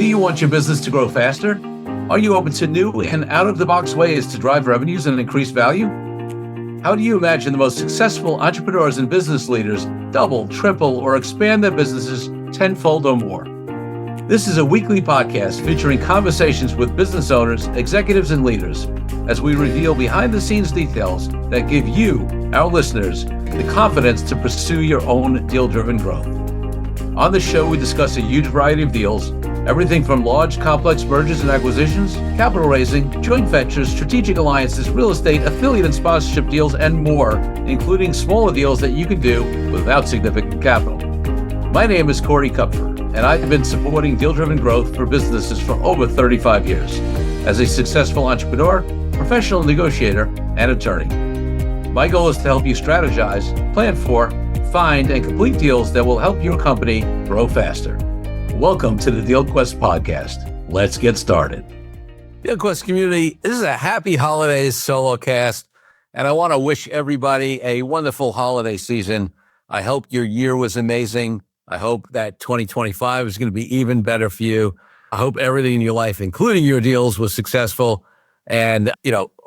Do you want your business to grow faster? Are you open to new and out-of-the-box ways to drive revenues and increase value? How do you imagine the most successful entrepreneurs and business leaders double, triple, or expand their businesses tenfold or more? This is a weekly podcast featuring conversations with business owners, executives, and leaders as we reveal behind-the-scenes details that give you, our listeners, the confidence to pursue your own deal-driven growth. On the show, we discuss a huge variety of deals, everything from large, complex mergers and acquisitions, capital raising, joint ventures, strategic alliances, real estate, affiliate and sponsorship deals, and more, including smaller deals that you can do without significant capital. My name is Corey Kupfer, and I've been supporting deal-driven growth for businesses for over 35 years as a successful entrepreneur, professional negotiator, and attorney. My goal is to help you strategize, plan for, find, and complete deals that will help your company grow faster. Welcome to the DealQuest podcast. Let's get started. DealQuest community, this is a happy holidays solo cast, and I want to wish everybody a wonderful holiday season. I hope your year was amazing. I hope that 2025 is going to be even better for you. I hope everything in your life, including your deals, was successful, and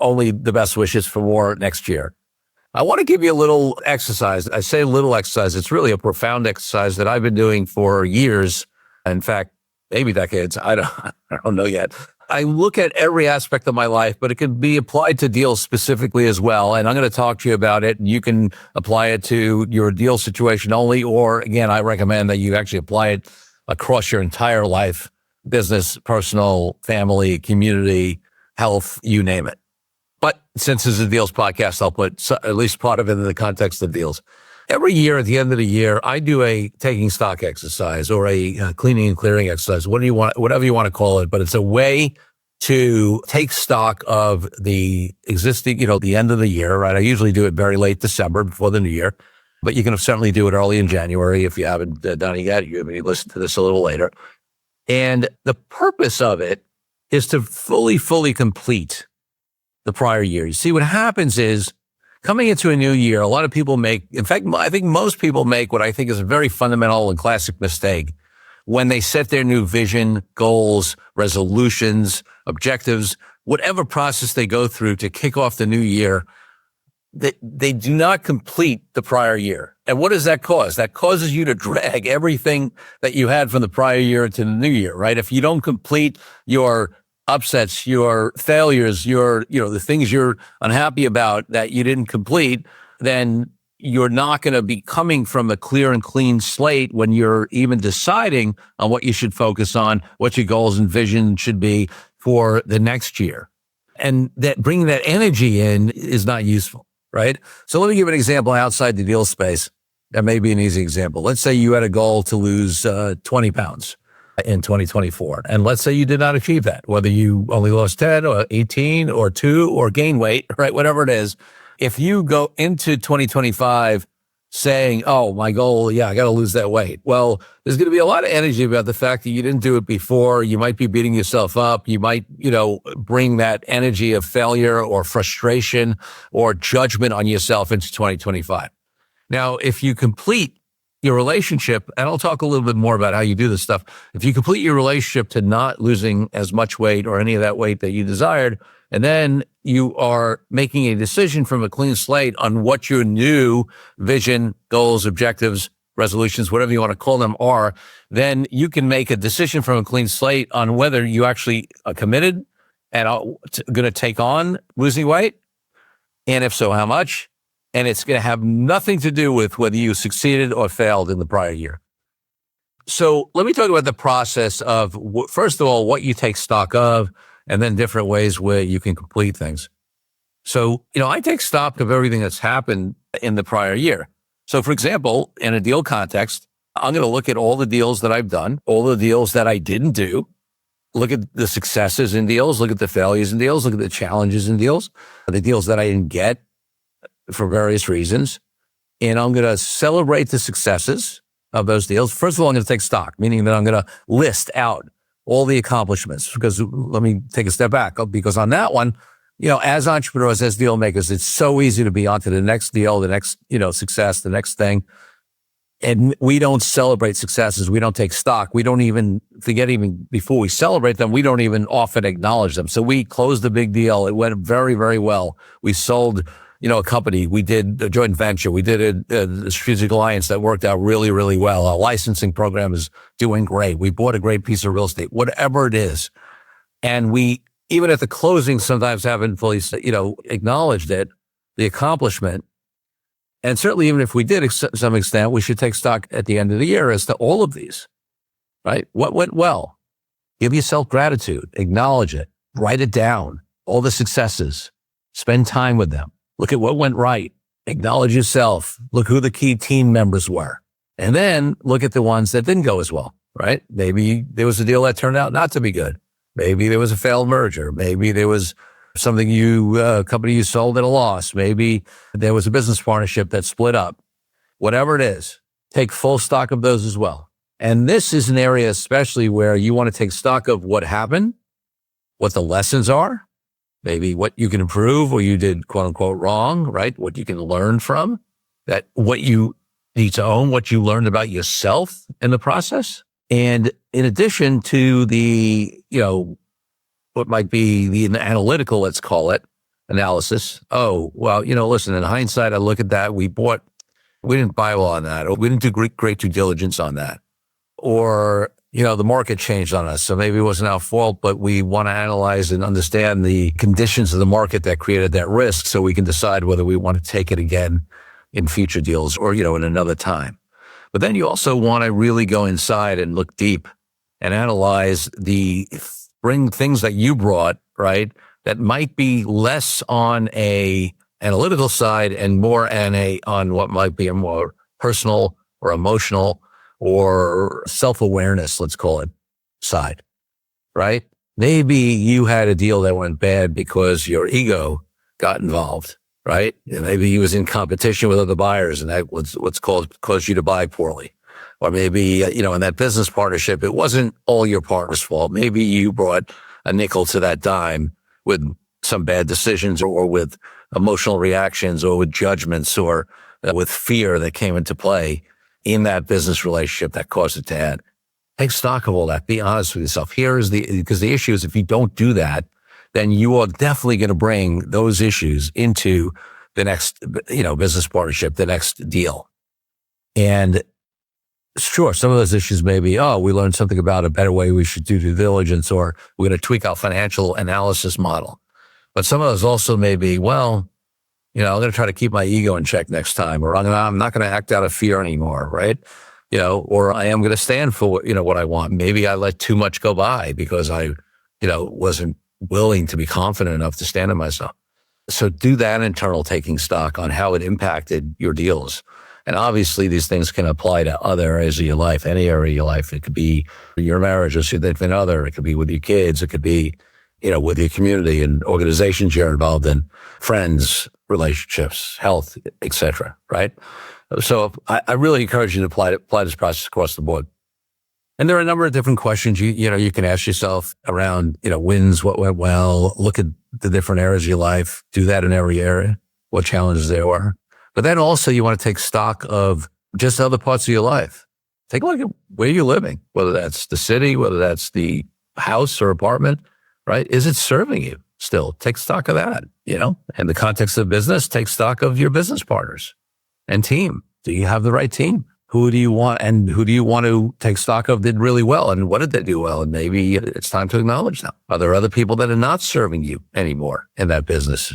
only the best wishes for more next year. I want to give you a little exercise. I say little exercise. It's really a profound exercise that I've been doing for years. In fact, maybe decades. I don't know yet. I look at every aspect of my life, but it can be applied to deals specifically as well. And I'm going to talk to you about it. You can apply it to your deal situation only, or again, I recommend that you actually apply it across your entire life, business, personal, family, community, health, you name it. But since this is a deals podcast, I'll put at least part of it in the context of deals. Every year at the end of the year, I do a taking stock exercise or a cleaning and clearing exercise, whatever you want to call it. But it's a way to take stock of the existing, the end of the year, right? I usually do it very late December before the new year, but you can certainly do it early in January if you haven't done it yet. You may listen to this a little later. And the purpose of it is to fully complete the prior year. You see, what happens is, coming into a new year, a lot of people in fact, I think most people make what I think is a very fundamental and classic mistake when they set their new vision, goals, resolutions, objectives, whatever process they go through to kick off the new year, they do not complete the prior year. And what does that cause? That causes you to drag everything that you had from the prior year into the new year, right? If you don't complete your upsets, your failures, the things you're unhappy about that you didn't complete, then you're not going to be coming from a clear and clean slate when you're even deciding on what you should focus on, what your goals and vision should be for the next year. And that bringing that energy in is not useful, right? So let me give an example outside the deal space. That may be an easy example. Let's say you had a goal to lose 20 pounds. In 2024. And let's say you did not achieve that, whether you only lost 10 or 18 or 2 or gain weight, right? Whatever it is. If you go into 2025 saying, oh, my goal, I got to lose that weight. Well, there's going to be a lot of energy about the fact that you didn't do it before. You might be beating yourself up. You might, bring that energy of failure or frustration or judgment on yourself into 2025. Now, if you complete your relationship, and I'll talk a little bit more about how you do this stuff. If you complete your relationship to not losing as much weight or any of that weight that you desired, and then you are making a decision from a clean slate on what your new vision, goals, objectives, resolutions, whatever you want to call them are, then you can make a decision from a clean slate on whether you actually are committed and are going to take on losing weight, and if so, how much. And it's going to have nothing to do with whether you succeeded or failed in the prior year. So let me talk about the process of, first of all, what you take stock of, and then different ways where you can complete things. So, I take stock of everything that's happened in the prior year. So, for example, in a deal context, I'm going to look at all the deals that I've done, all the deals that I didn't do, look at the successes in deals, look at the failures in deals, look at the challenges in deals, the deals that I didn't get for various reasons. And I'm going to celebrate the successes of those deals. First of all, I'm going to take stock, meaning that I'm going to list out all the accomplishments, because let me take a step back, because on that one, as entrepreneurs, as deal makers, it's so easy to be on to the next deal, the next, success, the next thing. And we don't celebrate successes. We don't take stock. We don't even even before we celebrate them, we don't even often acknowledge them. So we closed a big deal. It went very, very well. We sold, a company. We did a joint venture. We did a strategic alliance that worked out really, really well. Our licensing program is doing great. We bought a great piece of real estate, whatever it is. And we, even at the closing, sometimes haven't fully, acknowledged it, the accomplishment. And certainly, even if we did to some extent, we should take stock at the end of the year as to all of these, right? What went well? Give yourself gratitude, acknowledge it, write it down, all the successes, spend time with them. Look at what went right, acknowledge yourself, look who the key team members were. And then look at the ones that didn't go as well, right? Maybe there was a deal that turned out not to be good. Maybe there was a failed merger. Maybe there was something company you sold at a loss. Maybe there was a business partnership that split up. Whatever it is, take full stock of those as well. And this is an area especially where you want to take stock of what happened, what the lessons are, maybe what you can improve or you did quote unquote wrong, right? What you can learn from that, what you need to own, what you learned about yourself in the process. And in addition to the, what might be the analytical, let's call it, analysis. Oh, well, listen, in hindsight, I look at that. We didn't buy well on that, or we didn't do great due diligence on that. Or, the market changed on us. So maybe it wasn't our fault, but we want to analyze and understand the conditions of the market that created that risk so we can decide whether we want to take it again in future deals or, in another time. But then you also want to really go inside and look deep and analyze bring things that you brought, right, that might be less on a analytical side and more on what might be a more personal or emotional or self-awareness, let's call it, side, right? Maybe you had a deal that went bad because your ego got involved, right? And maybe he was in competition with other buyers and that was caused you to buy poorly. Or maybe, in that business partnership, it wasn't all your partner's fault. Maybe you brought a nickel to that dime with some bad decisions or with emotional reactions or with judgments or with fear that came into play in that business relationship that caused it to end. Take stock of all that. Be honest with yourself. Because the issue is if you don't do that, then you are definitely going to bring those issues into the next, business partnership, the next deal. And sure, some of those issues may be, we learned something about a better way we should do due diligence, or we're going to tweak our financial analysis model. But some of those also may be, I'm going to try to keep my ego in check next time, or I'm not going to act out of fear anymore, right? Or I am going to stand for what I want. Maybe I let too much go by because I, wasn't willing to be confident enough to stand in myself. So do that internal taking stock on how it impacted your deals. And obviously these things can apply to other areas of your life, any area of your life. It could be your marriage or significant other. It could be with your kids. It could be, with your community and organizations you're involved in, friends, relationships, health, etc. Right? So I really encourage you to apply this process across the board. And there are a number of different questions you can ask yourself around, wins, what went well, look at the different areas of your life, do that in every area, what challenges there were. But then also you want to take stock of just other parts of your life. Take a look at where you're living, whether that's the city, whether that's the house or apartment, right? Is it serving you still? Take stock of that, In the context of business, take stock of your business partners and team. Do you have the right team? Who do you want to take stock of did really well? And what did they do well? And maybe it's time to acknowledge them. Are there other people that are not serving you anymore in that business,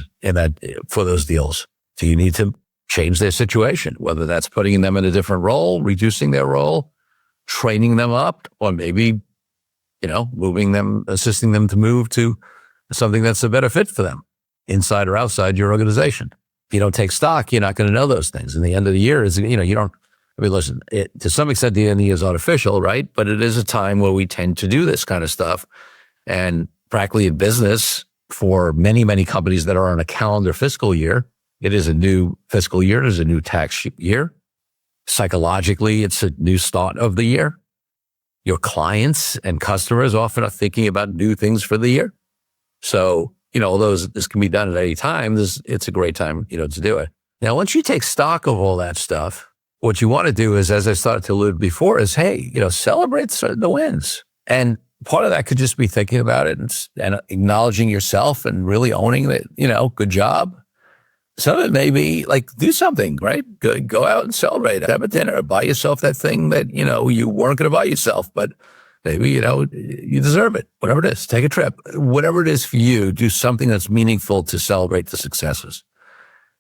for those deals? Do you need to change their situation, whether that's putting them in a different role, reducing their role, training them up, or maybe, moving them, assisting them to move to something that's a better fit for them, inside or outside your organization. If you don't take stock, you're not going to know those things. And the end of the year is, listen, to some extent, the end of the year is artificial, right? But it is a time where we tend to do this kind of stuff. And frankly, in business, for many, many companies that are on a calendar fiscal year, it is a new fiscal year. It is a new tax year. Psychologically, it's a new start of the year. Your clients and customers often are thinking about new things for the year. So, although this can be done at any time, it's a great time, to do it. Now, once you take stock of all that stuff, what you want to do is, as I started to allude before, is, hey, celebrate the wins. And part of that could just be thinking about it and acknowledging yourself and really owning that, good job. Some of it may be like, do something, right? Go out and celebrate. Have a dinner. Buy yourself that thing that, you weren't going to buy yourself, but maybe, you deserve it. Whatever it is, take a trip. Whatever it is for you, do something that's meaningful to celebrate the successes.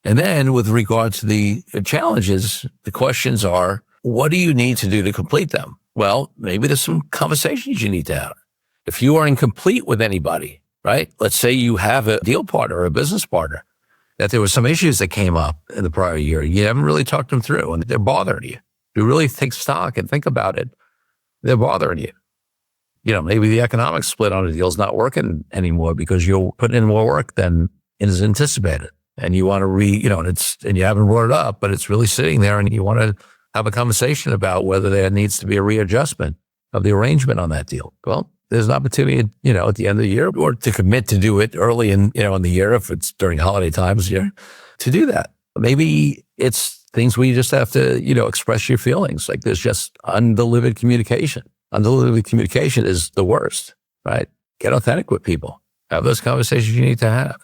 And then with regard to the challenges, the questions are, what do you need to do to complete them? Well, maybe there's some conversations you need to have. If you are incomplete with anybody, right? Let's say you have a deal partner or a business partner, that there were some issues that came up in the prior year. You haven't really talked them through and they're bothering you. You really take stock and think about it. They're bothering you. Maybe the economic split on a deal is not working anymore because you're putting in more work than is anticipated. And you want to and you haven't brought it up, but it's really sitting there and you want to have a conversation about whether there needs to be a readjustment of the arrangement on that deal. Well, there's an opportunity, at the end of the year, or to commit to do it early in the year, if it's during holiday times, to do that. Maybe it's things where you just have to, express your feelings. Like there's just undelivered communication. Undelivered communication is the worst, right? Get authentic with people. Have those conversations you need to have.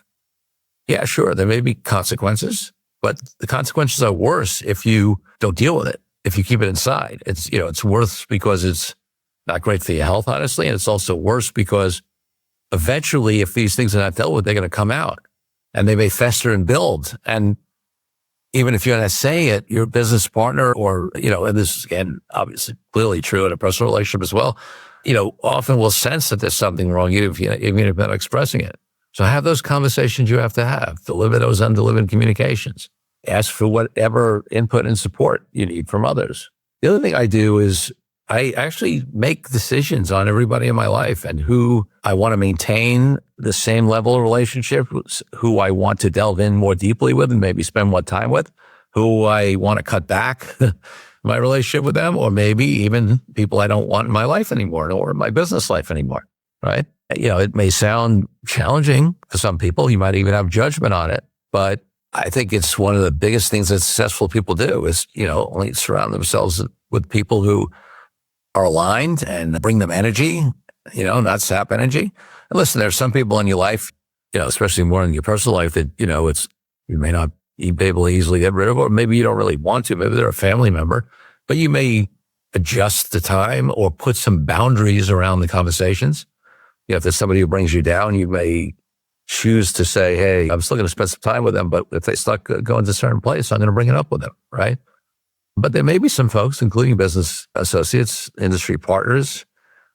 Yeah, sure, there may be consequences, but the consequences are worse if you don't deal with it. If you keep it inside, it's worse because it's not great for your health, honestly. And it's also worse because eventually, if these things are not dealt with, they're going to come out and they may fester and build. And even if you're not saying it, your business partner or, and this is, again, obviously clearly true in a personal relationship as well, often will sense that there's something wrong, even if you're not expressing it. So have those conversations you have to have. Deliver those undelivered communications. Ask for whatever input and support you need from others. The other thing I do is I actually make decisions on everybody in my life and who I want to maintain the same level of relationship, who I want to delve in more deeply with and maybe spend more time with, who I want to cut back my relationship with them, or maybe even people I don't want in my life anymore or in my business life anymore, right? It may sound challenging to some people. You might even have judgment on it, but I think it's one of the biggest things that successful people do is, only surround themselves with people who are aligned and bring them energy, not sap energy. And listen, there's some people in your life, especially more in your personal life that, you may not be able to easily get rid of, or maybe you don't really want to. Maybe they're a family member, but you may adjust the time or put some boundaries around the conversations. If there's somebody who brings you down, you may choose to say, hey, I'm still going to spend some time with them, but if they start going to a certain place, I'm going to bring it up with them, right? But there may be some folks, including business associates, industry partners,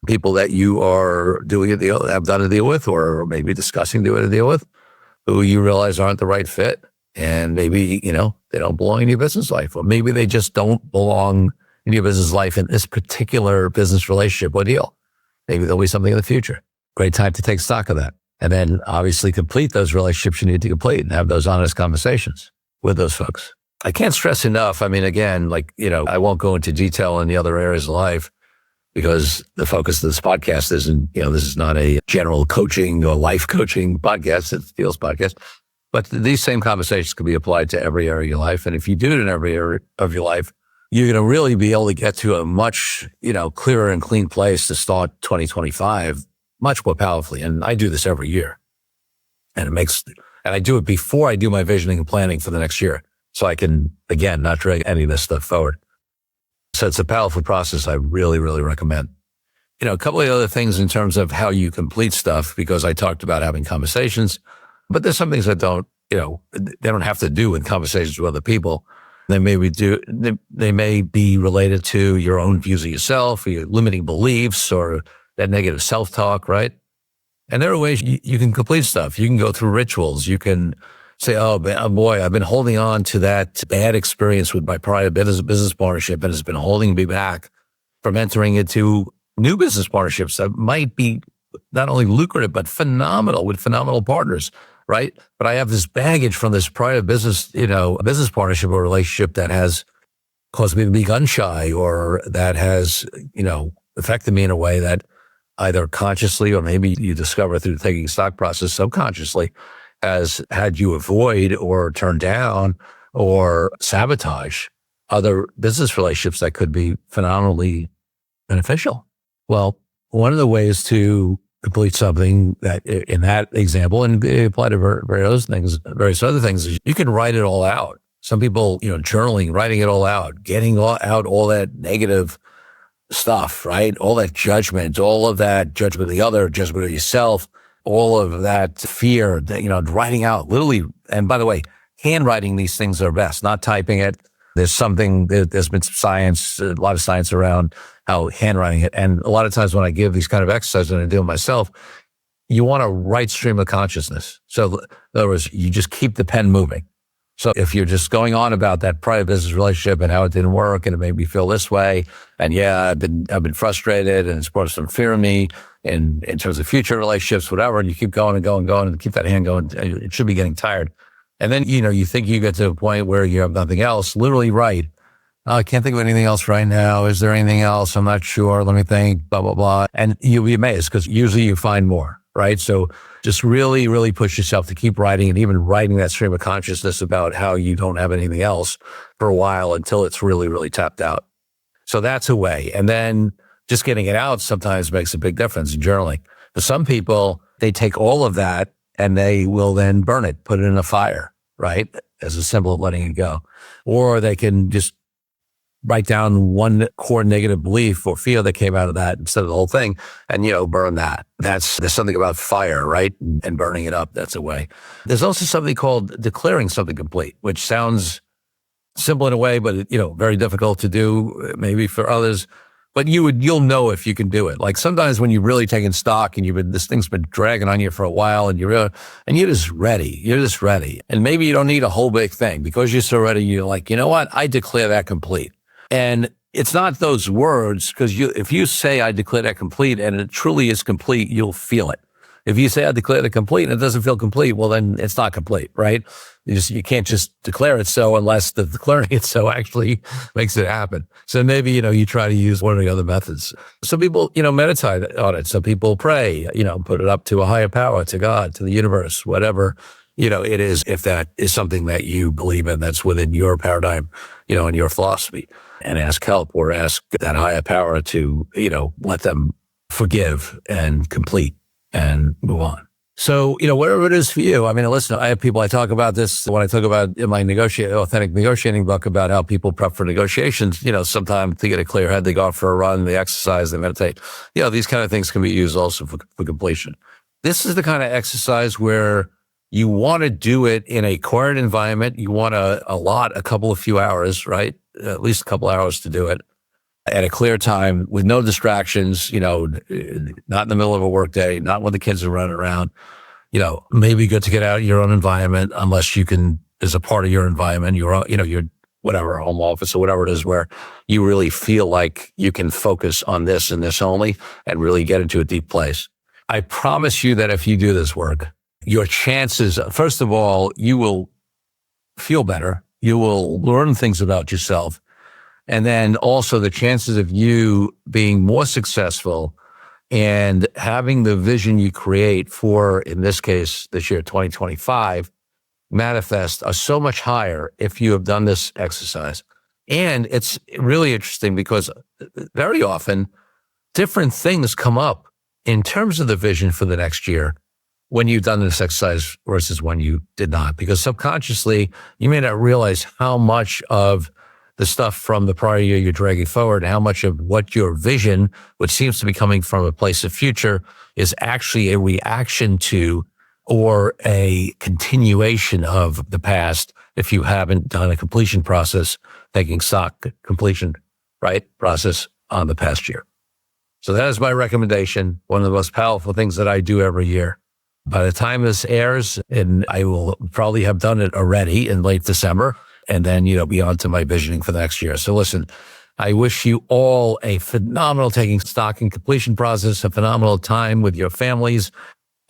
people that you are doing a deal, have done a deal with, or maybe discussing doing a deal with, who you realize aren't the right fit. And maybe, they don't belong in your business life, or maybe they just don't belong in your business life in this particular business relationship or deal. Maybe there'll be something in the future. Great time to take stock of that. And then obviously complete those relationships you need to complete and have those honest conversations with those folks. I can't stress enough. I mean, again, I won't go into detail in the other areas of life because the focus of this podcast isn't, this is not a general coaching or life coaching podcast. It's a deals podcast. But these same conversations can be applied to every area of your life. And if you do it in every area of your life, you're going to really be able to get to a much, clearer and clean place to start 2025 much more powerfully. And I do this every year. And I do it before I do my visioning and planning for the next year. So I can, again, not drag any of this stuff forward. So it's a powerful process I really, really recommend. A couple of other things in terms of how you complete stuff, because I talked about having conversations, but there's some things that they don't have to do with conversations with other people. They may be related to your own views of yourself, or your limiting beliefs, or that negative self-talk, right? And there are ways you can complete stuff. You can go through rituals. You can say, oh boy, I've been holding on to that bad experience with my prior business partnership, and it's been holding me back from entering into new business partnerships that might be not only lucrative, but phenomenal with phenomenal partners, right? But I have this baggage from this prior business partnership or relationship that has caused me to be gun shy, or that has, affected me in a way that either consciously or maybe you discover through the taking stock process subconsciously has had you avoid or turn down or sabotage other business relationships that could be phenomenally beneficial. Well, one of the ways to complete something that in that example, and it apply to various other things, is you can write it all out. Some people, journaling, writing it all out, getting out all that negative stuff, right? All that judgment, all of that judgment of the other, judgment of yourself, all of that fear, that, writing out literally. And by the way, handwriting these things are best, not typing it. There's been science, a lot of science around how handwriting it. And a lot of times when I give these kind of exercises and I do it myself, you want a right stream of consciousnly. So in other words, you just keep the pen moving. So if you're just going on about that prior business relationship and how it didn't work and it made me feel this way, and I've been frustrated and it's brought some fear in me in terms of future relationships, whatever, and you keep going and going and going and keep that hand going, it should be getting tired. And then, you think you get to a point where you have nothing else, literally write, oh, I can't think of anything else right now. Is there anything else? I'm not sure. Let me think, blah, blah, blah. And you'll be amazed because usually you find more, right? So just really, really push yourself to keep writing and even writing that stream of consciousness about how you don't have anything else for a while until it's really, really tapped out. So that's a way. And then just getting it out sometimes makes a big difference in journaling. For some people, they take all of that and they will then burn it, put it in a fire, right? As a symbol of letting it go. Or they can just write down one core negative belief or fear that came out of that instead of the whole thing and, burn that. There's something about fire, right? And burning it up. That's a way. There's also something called declaring something complete, which sounds simple in a way, but, very difficult to do maybe for others. But you'll know if you can do it. Like sometimes when you're really taking stock and this thing's been dragging on you for a while and you're just ready. You're just ready. And maybe you don't need a whole big thing because you're so ready. You're like, you know what? I declare that complete. And it's not those words because if you say I declare that complete and it truly is complete, you'll feel it. If you say I declare it complete and it doesn't feel complete, well, then it's not complete, right? You can't just declare it so unless the declaring it so actually makes it happen. So maybe, you try to use one of the other methods. Some people, meditate on it. Some people pray, put it up to a higher power, to God, to the universe, whatever, it is, if that is something that you believe in, that's within your paradigm, and your philosophy, and ask help or ask that higher power to, let them forgive and complete and move on. So, whatever it is for you. I mean, listen, I have people, I talk about this when I talk about in my authentic negotiating book about how people prep for negotiations, sometimes to get a clear head, they go out for a run, they exercise, they meditate. These kind of things can be used also for completion. This is the kind of exercise where you want to do it in a quiet environment. You want to allot a few hours, right? At least a couple hours to do it at a clear time with no distractions, not in the middle of a work day, not when the kids are running around. Maybe good to get out of your own environment unless you can, as a part of your environment, your whatever, home office or whatever it is, where you really feel like you can focus on this and this only and really get into a deep place. I promise you that if you do this work, your chances, first of all, you will feel better. You will learn things about yourself. And then also the chances of you being more successful and having the vision you create for, in this case, this year, 2025, manifest are so much higher if you have done this exercise. And it's really interesting because very often different things come up in terms of the vision for the next year when you've done this exercise versus when you did not, because subconsciously you may not realize how much of the stuff from the prior year you're dragging forward, how much of what your vision, which seems to be coming from a place of future, is actually a reaction to or a continuation of the past if you haven't done a completion process, taking stock completion, right, process on the past year. So that is my recommendation, one of the most powerful things that I do every year. By the time this airs, and I will probably have done it already in late December, and then, be on to my visioning for the next year. So listen, I wish you all a phenomenal taking stock and completion process, a phenomenal time with your families,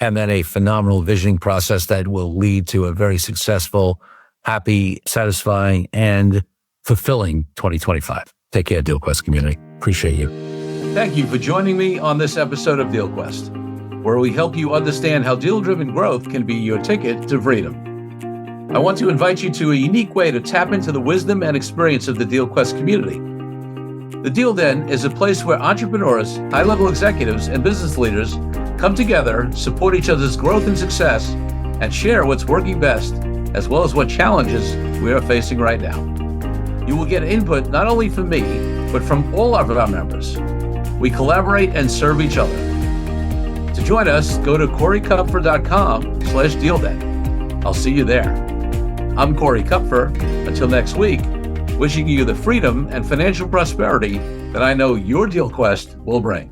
and then a phenomenal visioning process that will lead to a very successful, happy, satisfying, and fulfilling 2025. Take care, DealQuest community. Appreciate you. Thank you for joining me on this episode of DealQuest, where we help you understand how deal-driven growth can be your ticket to freedom. I want to invite you to a unique way to tap into the wisdom and experience of the DealQuest community. The Deal Den is a place where entrepreneurs, high-level executives, and business leaders come together, support each other's growth and success, and share what's working best, as well as what challenges we are facing right now. You will get input not only from me, but from all of our members. We collaborate and serve each other. To join us, go to corykupfer.com/dealden. I'll see you there. I'm Corey Kupfer. Until next week, wishing you the freedom and financial prosperity that I know your DealQuest will bring.